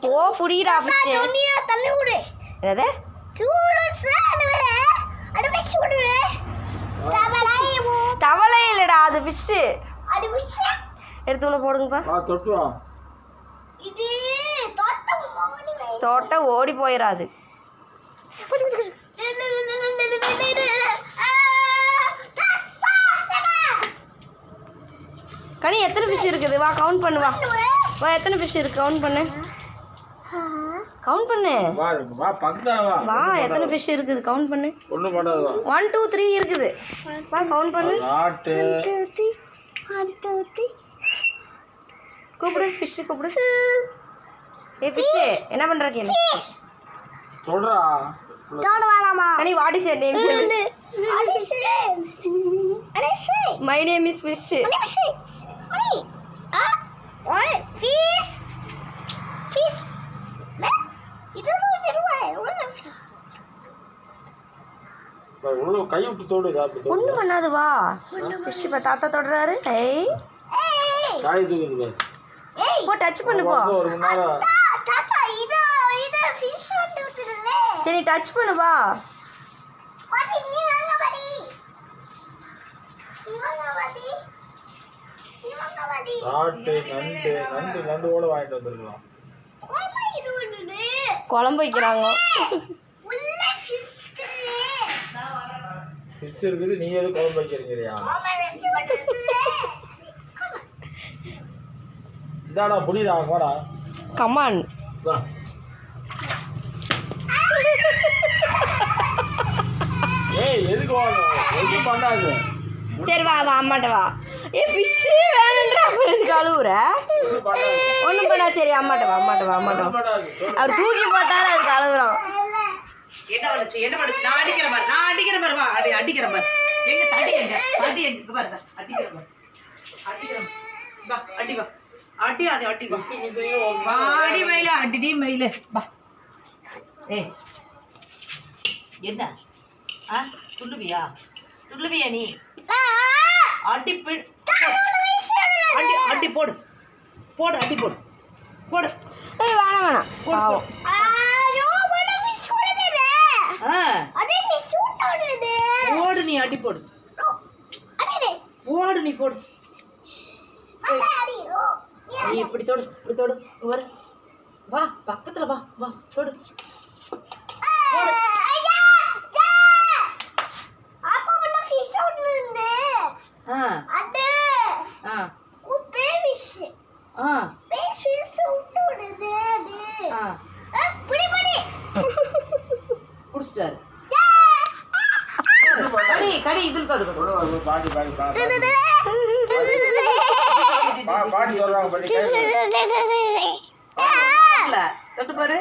போ புடிடா ஃபிஷ் தள்ளி விடு என்னது தவளை இல்லடா அது ஃபிஷ் எடுத்து உள்ள போடுங்கப்பா தோட்டம் ஓடி போயிடாது கனி எத்தனை ஃபிஷ் இருக்குது வா கவுண்ட் பண்ணு வா எத்தனை ஃபிஷ் இருக்கு கவுண்ட் பண்ணு வா எத்தனை ஃபிஷ் இருக்குது கவுண்ட் பண்ணு 1 2 3 இருக்குது வா கவுண்ட் பண்ணு கூப்பிடு ஃபிஷ் கூப்பிடு ஃபிஷ் என்ன பண்ற கேளு சொல்றா வேணாமா Kani what is your name my name is fish கை விட்டு தோடு ஒன்றும் பண்ணாது வா ஃபிஷ் இப்போ தாத்தா தொடுறாரு ஏய் காய் தூக்குது போ டச் பண்ணு போ சரி டச் பண்ணு வா நண்டு கூட வாங்கிட்டு வந்துருக்கலாம் குழம்பு வைக்கிறாங்க ஃபிஷ் இருக்குது நீ எது குழம்பு வைக்கிறீங்கயா இதாடா புடிடா வாடா கமான் ஏய் எதுக்கு வாங்க எதுவும் பண்ணாது சரி வா வா அம்மாட்ட வா ஃபிஷ் வேணுன்ற அப்புறம் எதுக்கு அழுவுற ஒன்றும் பண்ணா சரி அம்மாட்ட வா அவர் தூக்கி போட்டாரு அதுக்கு அழுகுறோம் என்ன பண்ணுச்சு நான் அடிக்கிற பாரு வா அடிக்கிற பாரு எங்க தடி பாரு அடிக்கிற வா அடி வா வாடி மயில அடிடி மயில வா ஏய் என்ன துள்ளுவியா நீ அடி அடி போடு அடி போடு ஏய் வேணாம் பாவம் ஓடு நீ அடி போடு ஓடு நீ போடு நீ இப்படி தொடு வர வா பக்கத்துல வா தொடு குடிச்சிட்டாரு கடி இதில் தொடு தொட்டு பாரு